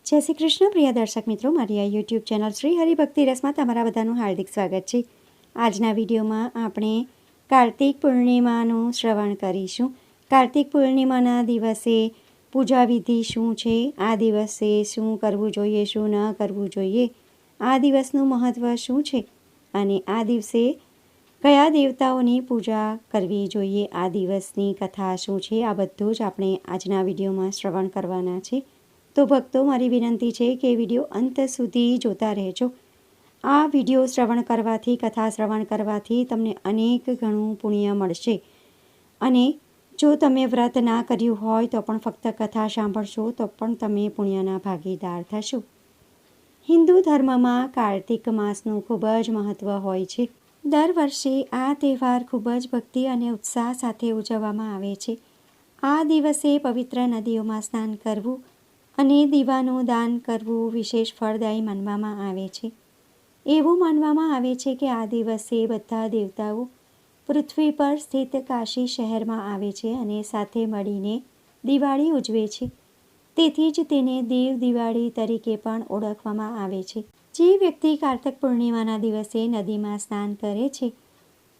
જય શ્રી કૃષ્ણ પ્રિય દર્શક મિત્રો, મારી આ યુટ્યુબ ચેનલ શ્રી હરિભક્તિ રસમાં તમારા બધાનું હાર્દિક સ્વાગત છે। આજના વિડીયોમાં આપણે કાર્તિક પૂર્ણિમાનું શ્રવણ કરીશું। કાર્તિક પૂર્ણિમાના દિવસે પૂજા વિધિ શું છે, આ દિવસે શું કરવું જોઈએ, શું ન કરવું જોઈએ, આ દિવસનું મહત્ત્વ શું છે અને આ દિવસે કયા દેવતાઓની પૂજા કરવી જોઈએ, આ દિવસની કથા શું છે, આ બધું જ આપણે આજના વિડીયોમાં શ્રવણ કરવાના છે। તો ભક્તો, મારી વિનંતી છે કે વિડીયો અંત સુધી જોતા રહેજો। આ વિડીયો શ્રવણ કરવાથી, કથા શ્રવણ કરવાથી તમને અનેક ગણું પુણ્ય મળશે અને જો તમે વ્રત ના કર્યું હોય તો પણ ફક્ત કથા સાંભળશો તો પણ તમે પુણ્યના ભાગીદાર થશો। હિન્દુ ધર્મમાં કાર્તિક માસનું ખૂબ જ મહત્ત્વ હોય છે। દર વર્ષે આ તહેવાર ખૂબ જ ભક્તિ અને ઉત્સાહ સાથે ઉજવવામાં આવે છે। આ દિવસે પવિત્ર નદીઓમાં સ્નાન કરવું અને દીવાનું દાન કરવું વિશેષ ફળદાયી માનવામાં આવે છે। એવું માનવામાં આવે છે કે આ દિવસે બધા દેવતાઓ પૃથ્વી પર સ્થિત કાશી શહેરમાં આવે છે અને સાથે મળીને દિવાળી ઉજવે છે। તેથી જ તેને દેવ દિવાળી તરીકે પણ ઓળખવામાં આવે છે। જે વ્યક્તિ કાર્તિક પૂર્ણિમાના દિવસે નદીમાં સ્નાન કરે છે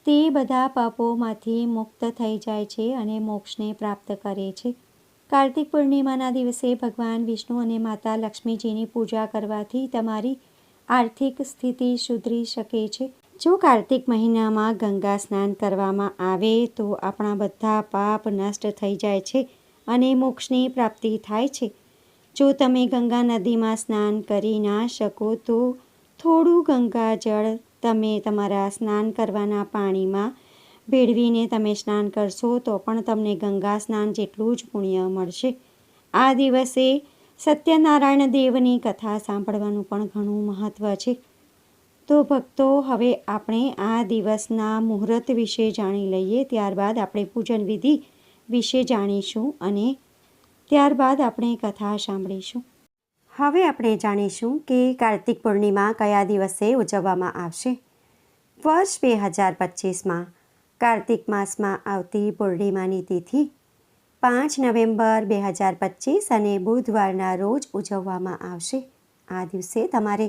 તે બધા પાપોમાંથી મુક્ત થઈ જાય છે અને મોક્ષને પ્રાપ્ત કરે છે। કાર્તિક પૂર્ણિમાના દિવસે ભગવાન વિષ્ણુ અને માતા લક્ષ્મીજીની પૂજા કરવાથી તમારી આર્થિક સ્થિતિ સુધરી શકે છે। જો કાર્તિક મહિનામાં ગંગા સ્નાન કરવામાં આવે તો આપણા બધા પાપ નષ્ટ થઈ જાય છે અને મોક્ષની પ્રાપ્તિ થાય છે। જો તમે ગંગા નદીમાં સ્નાન કરી ના શકો તો થોડું ગંગાજળ તમે તમારા સ્નાન કરવાના પાણીમાં ભેળવીને તમે સ્નાન કરશો તો પણ તમને ગંગા સ્નાન જેટલું જ પુણ્ય મળશે। આ દિવસે સત્યનારાયણ દેવની કથા સાંભળવાનું પણ ઘણું મહત્ત્વ છે। તો ભક્તો, હવે આપણે આ દિવસના મુહૂર્ત વિશે જાણી લઈએ, ત્યારબાદ આપણે પૂજન વિધિ વિશે જાણીશું અને ત્યારબાદ આપણે કથા સાંભળીશું। હવે આપણે જાણીશું કે કાર્તિક પૂર્ણિમા કયા દિવસે ઉજવવામાં આવશે। વર્ષ 2025માં કાર્તિક માસમાં આવતી પૂર્ણિમાની તિથિ 5 નવેમ્બર 2025 અને બુધવારના રોજ ઉજવવામાં આવશે। આ દિવસે તમારે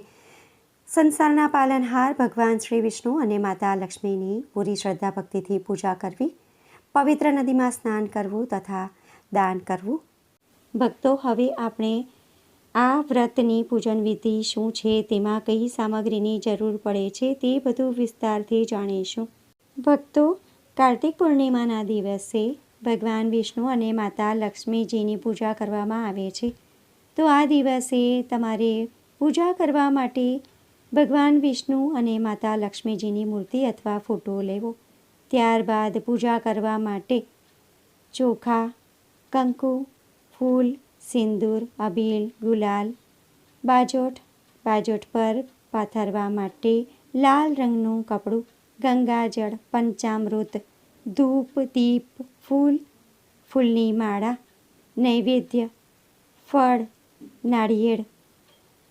સંસારના પાલનહાર ભગવાન શ્રી વિષ્ણુ અને માતા લક્ષ્મીની પૂરી શ્રદ્ધા ભક્તિથી પૂજા કરવી, પવિત્ર નદીમાં સ્નાન કરવું તથા દાન કરવું। ભક્તો, હવે આપણે આ વ્રતની પૂજન વિધિ શું છે, તેમાં કઈ સામગ્રીની જરૂર પડે છે તે બધું વિસ્તારથી જાણીશું। ભક્તો, કાર્તિક પૂર્ણિમાના દિવસે ભગવાન વિષ્ણુ અને માતા લક્ષ્મીજીની પૂજા કરવામાં આવે છે। તો આ દિવસે તમારે પૂજા કરવા માટે ભગવાન વિષ્ણુ અને માતા લક્ષ્મીજીની મૂર્તિ અથવા ફોટો લેવો। ત્યારબાદ પૂજા કરવા માટે ચોખા, કંકુ, ફૂલ, સિંદૂર, અબીલ, ગુલાલ, બાજોટ પર પાથરવા માટે લાલ રંગનું કપડું, ગંગાજળ, પંચામૃત, ધૂપ, દીપ, ફૂલની માળા, નૈવેદ્ય, ફળ, નાળિયેર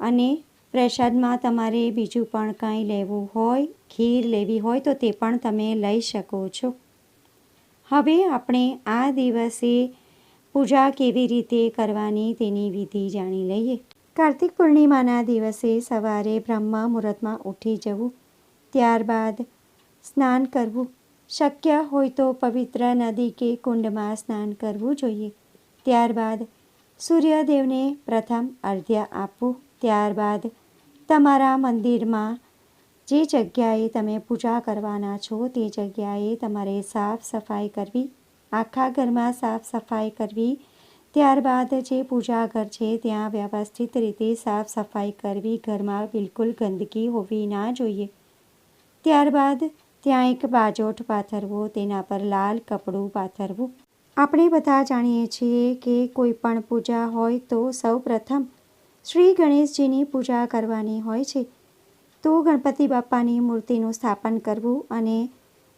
અને પ્રસાદમાં તમારે બીજું પણ કંઈ લેવું હોય, ખીર લેવી હોય તો તે પણ તમે લઈ શકો છો। હવે આપણે આ દિવસે પૂજા કેવી રીતે કરવાની તેની વિધિ જાણી લઈએ। કાર્તિક પૂર્ણિમાના દિવસે સવારે બ્રહ્મ મુહૂર્તમાં ઉઠી જવું, ત્યારબાદ સ્નાન કરવું, શક્ય હોય તો પવિત્ર નદી કે કુંડમાં સ્નાન કરવું જોઈએ। ત્યારબાદ સૂર્યદેવને પ્રથમ અર્ઘ્ય આપવું। ત્યારબાદ તમારા મંદિરમાં જે જગ્યાએ તમે પૂજા કરવાના છો તે જગ્યાએ તમારે સાફ સફાઈ કરવી, આખા ઘરમાં સાફ સફાઈ કરવી। ત્યારબાદ જે પૂજા ઘર છે ત્યાં વ્યવસ્થિત રીતે સાફ સફાઈ કરવી, ઘરમાં બિલકુલ ગંદકી હોવી ના જોઈએ। ત્યારબાદ ત્યાં એક બાજોટ પાથરવો, તેના પર લાલ કપડું પાથરવું। આપણે બધા જાણીએ છીએ કે કોઈ પણ પૂજા હોય તો સૌ પ્રથમ શ્રી ગણેશજીની પૂજા કરવાની હોય છે। તો ગણપતિ બાપ્પાની મૂર્તિનું સ્થાપન કરવું અને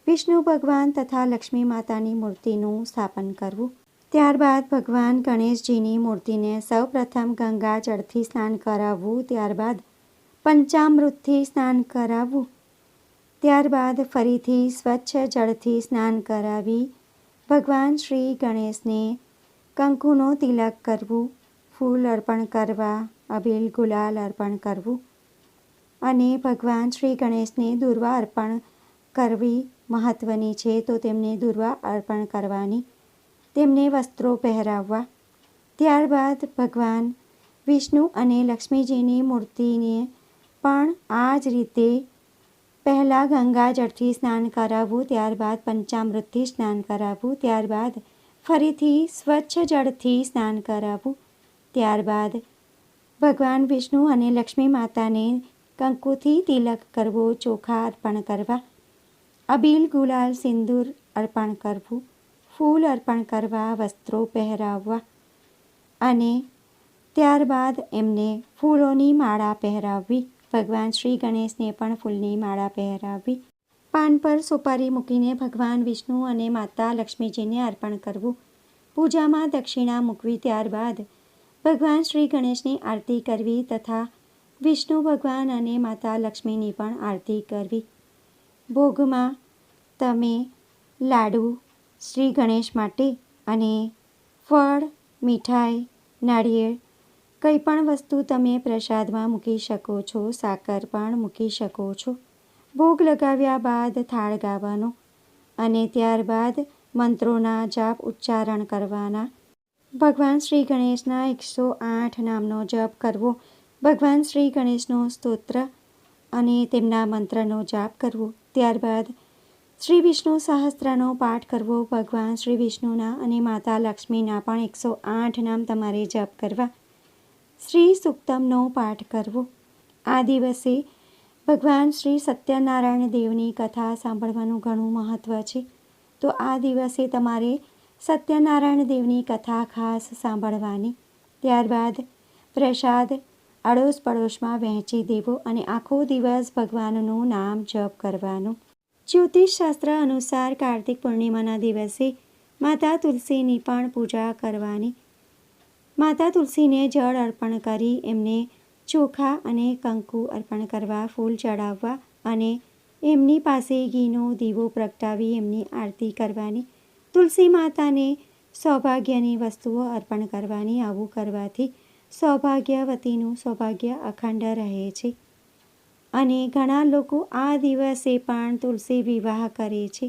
વિષ્ણુ ભગવાન તથા લક્ષ્મી માતાની મૂર્તિનું સ્થાપન કરવું। ત્યારબાદ ભગવાન ગણેશજીની મૂર્તિને સૌ પ્રથમ ગંગા જળથી સ્નાન કરાવવું, ત્યારબાદ પંચામૃતથી સ્નાન કરાવવું, ત્યારબાદ ફરીથી સ્વચ્છ જળથી સ્નાન કરાવી ભગવાન શ્રી ગણેશને કંકુનો તિલક કરવું, ફૂલ અર્પણ કરવા, અબીલ ગુલાલ અર્પણ કરવું અને ભગવાન શ્રી ગણેશને દુર્વા અર્પણ કરવી મહત્ત્વની છે. તો તેમને દુર્વા અર્પણ કરવાની, તેમને વસ્ત્રો પહેરાવવા. ત્યારબાદ ભગવાન વિષ્ણુ અને લક્ષ્મીજીની મૂર્તિને પણ આ જ રીતે પહેલાં ગંગાજળથી સ્નાન કરાવવું, ત્યારબાદ પંચામૃતથી સ્નાન કરાવવું, ત્યારબાદ ફરીથી સ્વચ્છ જળથી સ્નાન કરાવવું. ત્યારબાદ ભગવાન વિષ્ણુ અને લક્ષ્મી માતાને કંકુથી તિલક કરવો, ચોખા અર્પણ કરવા, અબીલ ગુલાલ સિંદૂર અર્પણ કરવું, ફૂલ અર્પણ કરવા, વસ્ત્રો પહેરાવવા અને ત્યારબાદ એમને ફૂલોની માળા પહેરાવવી. ભગવાન શ્રી ગણેશને પણ ફૂલની માળા પહેરાવવી. પાન પર સોપારી મૂકીને ભગવાન વિષ્ણુ અને માતા લક્ષ્મીજીને અર્પણ કરવું. પૂજામાં દક્ષિણા મૂકવી. ત્યારબાદ ભગવાન શ્રી ગણેશની આરતી કરવી તથા વિષ્ણુ ભગવાન અને માતા લક્ષ્મીની પણ આરતી કરવી. ભોગમાં તમે લાડુ શ્રી ગણેશ માટે અને ફળ, મીઠાઈ, નાળિયેર કંઈ પણ વસ્તુ તમે પ્રસાદમાં મૂકી શકો છો. સાકર પણ મૂકી શકો છો. ભોગ લગાવ્યા બાદ થાળ ગાવાનો અને ત્યારબાદ મંત્રોના જાપ ઉચ્ચારણ કરવાના. ભગવાન શ્રી ગણેશના 108 નામનો જપ કરવો. ભગવાન શ્રી ગણેશનો સ્તોત્ર અને તેમના મંત્રનો જાપ કરવો. ત્યારબાદ શ્રી વિષ્ણુ સહસ્ત્રનો પાઠ કરવો. ભગવાન શ્રી વિષ્ણુના અને માતા લક્ષ્મીના પણ 108 નામ તમારે જપ કરવા. શ્રી સુક્તમનો પાઠ કરવો. આ દિવસે ભગવાન શ્રી સત્યનારાયણ દેવની કથા સાંભળવાનું ઘણું મહત્ત્વ છે. તો આ દિવસે તમારે સત્યનારાયણ દેવની કથા ખાસ સાંભળવાની. ત્યારબાદ પ્રસાદ અડોશ પડોશમાં વહેંચી દેવો અને આખો દિવસ ભગવાનનું નામ જપ કરવાનું. જ્યોતિષશાસ્ત્ર અનુસાર કાર્તિક પૂર્ણિમાના દિવસે માતા તુલસીની પણ પૂજા કરવાની. માતા તુલસીને જળ અર્પણ કરી એમને ચોખા અને કંકુ અર્પણ કરવા, ફૂલ ચડાવવા અને એમની પાસે ઘીનો દીવો પ્રગટાવી એમની આરતી કરવાની. તુલસી માતાને સૌભાગ્યની વસ્તુઓ અર્પણ કરવાની. આવું કરવાથી સૌભાગ્યવતીનું સૌભાગ્ય અખંડ રહે છે અને ઘણા લોકો આ દિવસે પણ તુલસી વિવાહ કરે છે.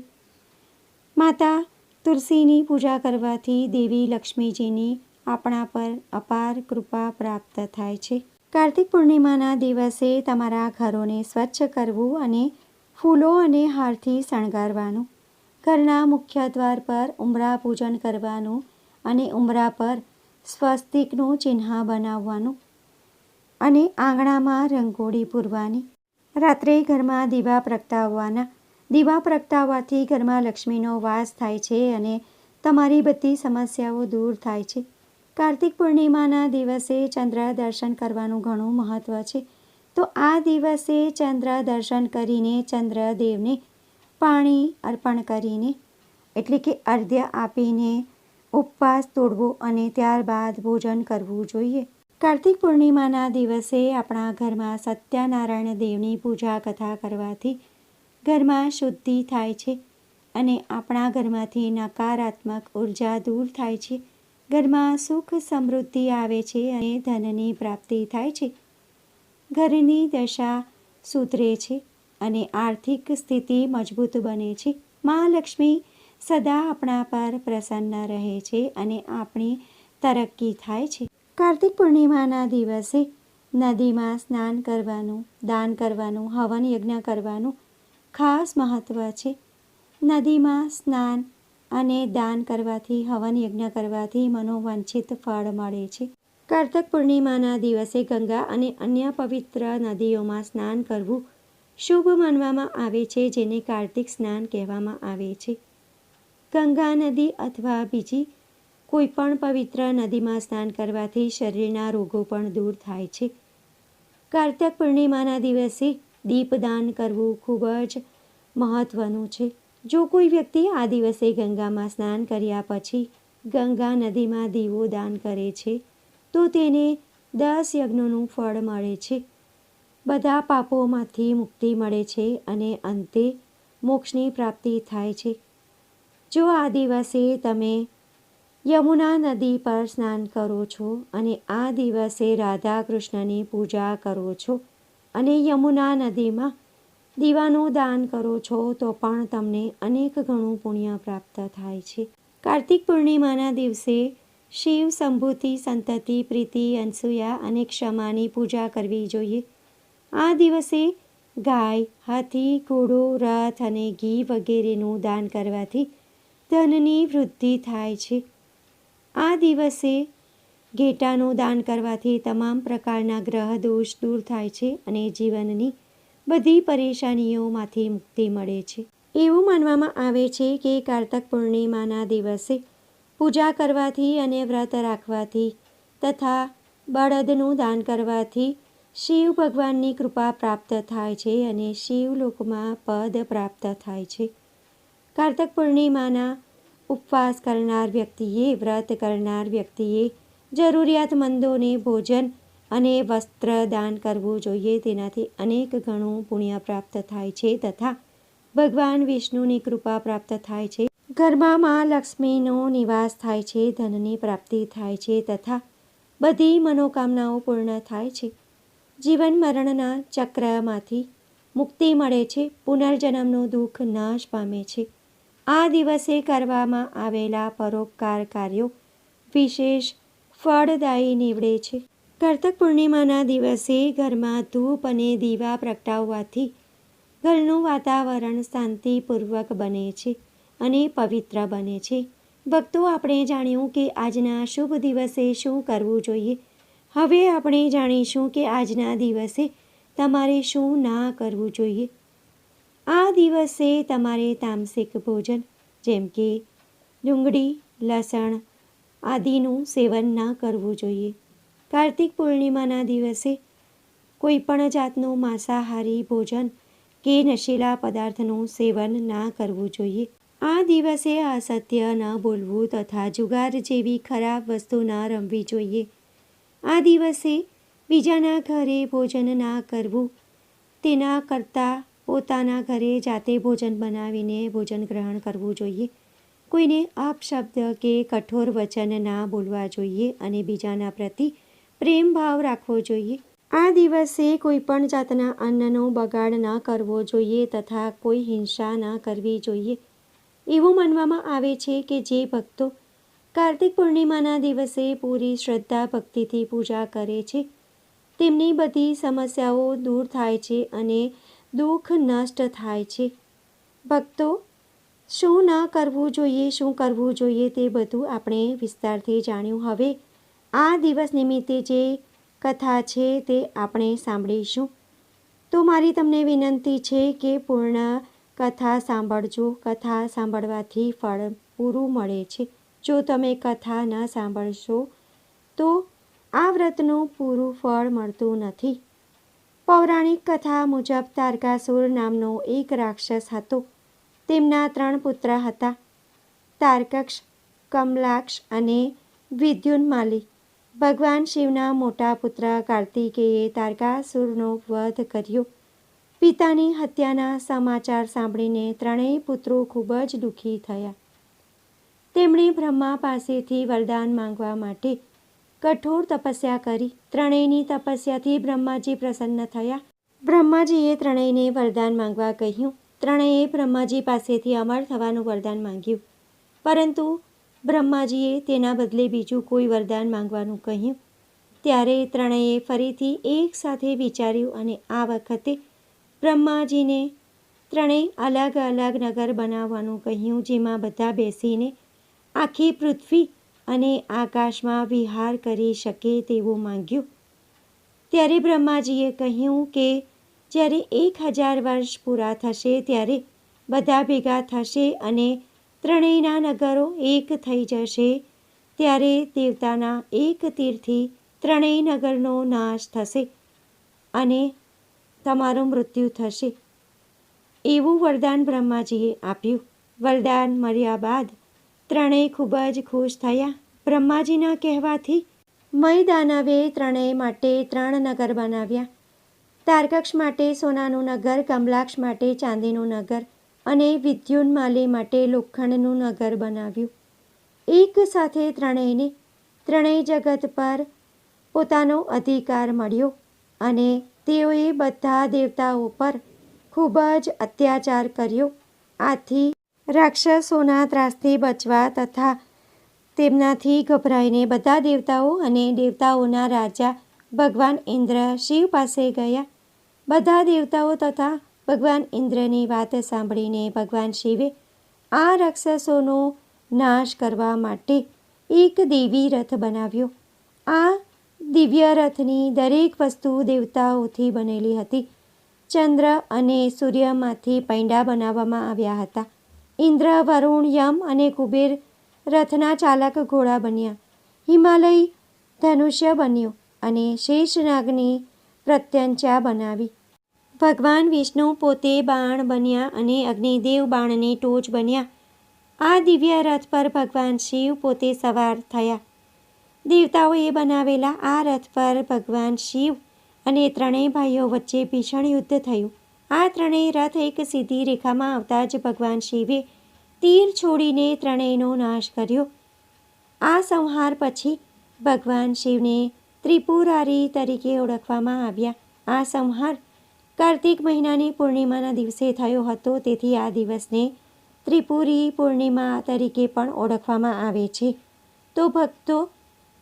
માતા તુલસીની પૂજા કરવાથી દેવી લક્ષ્મીજીની આપણા પર અપાર કૃપા પ્રાપ્ત થાય છે. કાર્તિક પૂર્ણિમાના દિવસે તમારા ઘરોને સ્વચ્છ કરવું અને ફૂલો અને હારથી શણગારવાનું. ઘરના મુખ્ય દ્વાર પર ઉંબરા પૂજન કરવાનું અને ઉંબરા પર સ્વસ્તિકનું ચિહ્ન બનાવવાનું અને આંગણામાં રંગોળી પૂરવાની. રાત્રે ઘરમાં દીવા પ્રગટાવવાના. દીવા પ્રગટાવવાથી ઘરમાં લક્ષ્મીનો વાસ થાય છે અને તમારી બધી સમસ્યાઓ દૂર થાય છે. કાર્તિક પૂર્ણિમાના દિવસે ચંદ્ર દર્શન કરવાનું ઘણું મહત્ત્વ છે. તો આ દિવસે ચંદ્ર દર્શન કરીને ચંદ્રદેવને પાણી અર્પણ કરીને એટલે કે અર્ધ્ય આપીને ઉપવાસ તોડવો અને ત્યારબાદ ભોજન કરવું જોઈએ. કાર્તિક પૂર્ણિમાના દિવસે આપણા ઘરમાં સત્યનારાયણ દેવની પૂજા કથા કરવાથી ઘરમાં શુદ્ધિ થાય છે અને આપણા ઘરમાંથી નકારાત્મક ઉર્જા દૂર થાય છે. ઘરમાં સુખ સમૃદ્ધિ આવે છે અને ધનની પ્રાપ્તિ થાય છે. ઘરની દશા સુધરે છે અને આર્થિક સ્થિતિ મજબૂત બને છે. મા લક્ષ્મી સદા આપણા પર પ્રસન્ન રહે છે અને આપણી તરક્કી થાય છે. કાર્તિક પૂર્ણિમાના દિવસે નદીમાં સ્નાન કરવાનું, દાન કરવાનું, હવન યજ્ઞ કરવાનું ખાસ મહત્ત્વ છે. નદીમાં સ્નાન અને દાન કરવાથી, હવન યજ્ઞ કરવાથી મનોવાંછિત ફળ મળે છે. કાર્તિક પૂર્ણિમાના દિવસે ગંગા અને અન્ય પવિત્ર નદીઓમાં સ્નાન કરવું શુભ માનવામાં આવે છે, જેને કાર્તિક સ્નાન કહેવામાં આવે છે. ગંગા નદી અથવા બીજી કોઈ પણ પવિત્ર નદીમાં સ્નાન કરવાથી શરીરના રોગો પણ દૂર થાય છે. કાર્તિક પૂર્ણિમાના દિવસે દીપદાન કરવું ખૂબ જ મહત્ત્વનું છે. જો કોઈ વ્યક્તિ આ દિવસે ગંગામાં સ્નાન કર્યા પછી ગંગા નદીમાં દીવો દાન કરે છે તો તેને 10 યજ્ઞોનું ફળ મળે છે. બધા પાપોમાંથી મુક્તિ મળે છે અને અંતે મોક્ષની પ્રાપ્તિ થાય છે. જો આ દિવસે તમે યમુના નદી પર સ્નાન કરો છો અને આ દિવસે રાધા કૃષ્ણની પૂજા કરો છો અને યમુના નદીમાં દીવાનું દાન કરો છો તો પણ તમને અનેક ગણું પુણ્ય પ્રાપ્ત થાય છે. કાર્તિક પૂર્ણિમાના દિવસે શિવ, સંભૂતિ, સંતતિ, પ્રીતિ, અનસૂયા અને ક્ષમાની પૂજા કરવી જોઈએ. આ દિવસે ગાય, હાથી, ઘોડો, રથ અને ઘી વગેરેનું દાન કરવાથી ધનની વૃદ્ધિ થાય છે. આ દિવસે ઘેટાનું દાન કરવાથી તમામ પ્રકારના ગ્રહ દોષ દૂર થાય છે અને જીવનની બધી પરેશાનીઓમાંથી મુક્તિ મળે છે. એવું માનવામાં આવે છે કે કાર્તક પૂર્ણિમાના દિવસે પૂજા કરવાથી અને વ્રત રાખવાથી તથા બળદનું દાન કરવાથી શિવ ભગવાનની કૃપા પ્રાપ્ત થાય છે અને શિવલોકમાં પદ પ્રાપ્ત થાય છે. કાર્તક પૂર્ણિમાના ઉપવાસ કરનાર વ્યક્તિએ, વ્રત કરનાર વ્યક્તિએ જરૂરિયાતમંદોને ભોજન અને વસ્ત્ર દાન કરવું જોઈએ. તેનાથી અનેક ગણું પુણ્ય પ્રાપ્ત થાય છે તથા ભગવાન વિષ્ણુની કૃપા પ્રાપ્ત થાય છે. ઘરમાં મા લક્ષ્મીનો નિવાસ થાય છે, ધનની પ્રાપ્તિ થાય છે તથા બધી મનોકામનાઓ પૂર્ણ થાય છે. જીવન મરણના ચક્રમાંથી મુક્તિ મળે છે. પુનર્જન્મનું દુઃખ નાશ પામે છે. આ દિવસે કરવામાં આવેલા પરોપકાર કાર્યો વિશેષ ફળદાયી નીવડે છે. કાર્તક પૂર્ણિમાના દિવસે ઘરમાં ધૂપ અને દીવા પ્રગટાવવાથી ઘરનું વાતાવરણ શાંતિપૂર્વક બને છે અને પવિત્ર બને છે. ભક્તો, આપણે જાણ્યું કે આજના શુભ દિવસે શું કરવું જોઈએ. હવે આપણે જાણીશું કે આજના દિવસે તમારે શું ના કરવું જોઈએ. આ દિવસે તમારે તામસિક ભોજન જેમ કે ડુંગળી, લસણ આદિનું સેવન ના કરવું જોઈએ. કાર્તિક પૂર્ણિમાના દિવસે કોઈ પણ જાતનું માંસાહારી ભોજન કે નશીલા પદાર્થનું સેવન ના કરવું જોઈએ. આ દિવસે અસત્ય ન બોલવું તથા જુગાર જેવી ખરાબ વસ્તુ ના રમવી જોઈએ. આ દિવસે બીજાના ઘરે ભોજન ના કરવું, તેના કરતાં પોતાના ઘરે જાતે ભોજન બનાવીને ભોજન ગ્રહણ કરવું જોઈએ. કોઈને અપશબ્દ કે કઠોર વચન ના બોલવા જોઈએ અને બીજાના પ્રતિ પ્રેમ ભાવ રાખવો જોઈએ. આ દિવસે કોઈ પણ જાતના અન્નનો બગાડ ન કરવો જોઈએ તથા કોઈ હિંસા ન કરવી જોઈએ. એવું માનવામાં આવે છે કે જે ભક્તો કાર્તિક પૂર્ણિમાના દિવસે પૂરી શ્રદ્ધા ભક્તિથી પૂજા કરે છે તેમની બધી સમસ્યાઓ દૂર થાય છે અને દુઃખ નષ્ટ થાય છે. ભક્તો, શું ન કરવું જોઈએ, શું કરવું જોઈએ તે બધું આપણે વિસ્તારથી જાણ્યું. હવે આ દિવસ નિમિત્તે જે કથા છે તે આપણે સાંભળીશું. તો મારી તમને વિનંતી છે કે પૂર્ણ કથા સાંભળજો. કથા સાંભળવાથી ફળ પૂરું મળે છે. જો તમે કથા ન સાંભળશો તો આ વ્રતનું પૂરું ફળ મળતું નથી. પૌરાણિક કથા મુજબ તારકાસુર નામનો એક રાક્ષસ હતો. તેમના 3 પુત્ર હતા, તારકક્ષ, કમલાક્ષ અને વિદ્યુન્માલી. ભગવાન શિવના મોટા પુત્ર કાર્તિકેયે તારકાસુરનો વધ કર્યો. પિતાની હત્યાના સમાચાર સાંભળીને ત્રણેય પુત્રો ખૂબ જ દુઃખી થયા. તેમણે બ્રહ્મા પાસેથી વરદાન માંગવા માટે કઠોર તપસ્યા કરી. ત્રણેયની તપસ્યાથી બ્રહ્માજી પ્રસન્ન થયા. બ્રહ્માજીએ ત્રણેયને વરદાન માંગવા કહ્યું. ત્રણેયે બ્રહ્માજી પાસેથી અમર થવાનું વરદાન માંગ્યું, પરંતુ બ્રહ્માજીએ તેના બદલે બીજું કોઈ વરદાન માંગવાનું કહ્યું. ત્યારે ત્રણેયે ફરીથી એક સાથે વિચાર્યું અને આ વખતે બ્રહ્માજીને ત્રણેય અલગ અલગ નગર બનાવવાનું કહ્યું, જેમાં બધા બેસીને આખી પૃથ્વી અને આકાશમાં વિહાર કરી શકે તેવું માંગ્યું. ત્યારે બ્રહ્માજીએ કહ્યું કે જ્યારે 1000 વર્ષ પૂરા થશે ત્યારે બધા ભેગા થશે અને ત્રણેયના નગરો એક થઈ જશે. ત્યારે દેવતાના એક તીરથી ત્રણેય નગરનો નાશ થશે અને તમારું મૃત્યુ થશે. એવું વરદાન બ્રહ્માજીએ આપ્યું. વરદાન મળ્યા બાદ ત્રણેય ખૂબ જ ખુશ થયા. બ્રહ્માજીના કહેવાથી મય દાનવે ત્રણેય માટે 3 નગર બનાવ્યા. તારકક્ષ માટે સોનાનું નગર, કમલાક્ષ માટે ચાંદીનું નગર અને વિદ્યુન્માલી માટે લોખંડનું નગર બનાવ્યું. એક સાથે ત્રણેય જગત પર પોતાનો અધિકાર મળ્યો અને તેઓએ બધા દેવતાઓ પર ખૂબ જ અત્યાચાર કર્યો. આથી રાક્ષસોના ત્રાસથી બચવા તથા તેમનાથી ગભરાઈને બધા દેવતાઓ અને દેવતાઓના રાજા ભગવાન ઇન્દ્ર શિવ પાસે ગયા. બધા દેવતાઓ તથા ભગવાન ઇન્દ્રની વાત સાંભળીને ભગવાન શિવે આ રાક્ષસોનો નાશ કરવા માટે એક દેવી રથ બનાવ્યો. આ દિવ્ય રથની દરેક વસ્તુ દેવતાઓથી બનેલી હતી. ચંદ્ર અને સૂર્યમાંથી પૈંડા બનાવવામાં આવ્યા હતા. ઇન્દ્ર, વરુણ, યમ અને કુબેર રથના ચાલક ઘોડા બન્યા. હિમાલય ધનુષ્ય બન્યો અને શેષનાગની પ્રત્યંચા બનાવી. ભગવાન વિષ્ણુ પોતે બાણ બન્યા અને અગ્નિદેવ બાણની ટોચ બન્યા. આ દિવ્ય રથ પર ભગવાન શિવ પોતે સવાર થયા. દેવતાઓએ બનાવેલા આ રથ પર ભગવાન શિવ અને ત્રણેય ભાઈઓ વચ્ચે ભીષણ યુદ્ધ થયું. આ ત્રણેય રથ એક સીધી રેખામાં આવતા જ ભગવાન શિવે તીર છોડીને ત્રણેયનો નાશ કર્યો. આ સંહાર પછી ભગવાન શિવને ત્રિપુરારી તરીકે ઓળખવામાં આવ્યા. આ સંહાર કાર્તિક મહિનાની પૂર્ણિમાના દિવસે થયો હતો. તેથી આ દિવસને ત્રિપુરી પૂર્ણિમા તરીકે પણ ઓળખવામાં આવે છે. તો ભક્તો,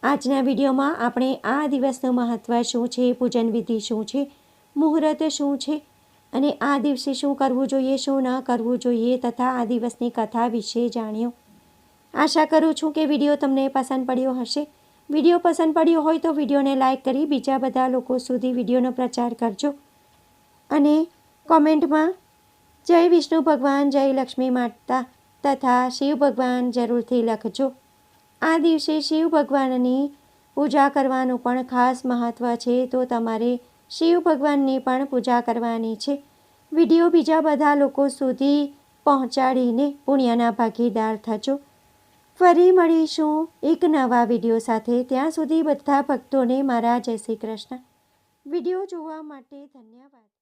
આજના વિડીયોમાં આપણે આ દિવસનું મહત્ત્વ શું છે, પૂજન વિધિ શું છે, મુહૂર્ત શું છે અને આ દિવસે શું કરવું જોઈએ, શું ન કરવું જોઈએ તથા આ દિવસની કથા વિશે જાણ્યો. આશા કરું છું કે વિડીયો તમને પસંદ પડ્યો હશે. વિડીયો પસંદ પડ્યો હોય તો વિડીયોને લાઇક કરી બીજા બધા લોકો સુધી વિડીયોનો પ્રચાર કરજો અને કોમેન્ટમાં જય વિષ્ણુ ભગવાન, જય લક્ષ્મી માતા તથા શિવ ભગવાન જરૂરથી લખજો. આ દિવસે શિવ ભગવાનની પૂજા કરવાનું પણ ખાસ મહત્ત્વ છે. તો તમારે શિવ ભગવાનની પણ પૂજા કરવાની છે. વિડીયો બીજા બધા લોકો સુધી પહોંચાડીને પુણ્યના ભાગીદાર થજો. ફરી મળીશું એક નવા વિડીયો સાથે. ત્યાં સુધી બધા ભક્તોને મારા જય શ્રી કૃષ્ણ. વિડીયો જોવા માટે ધન્યવાદ.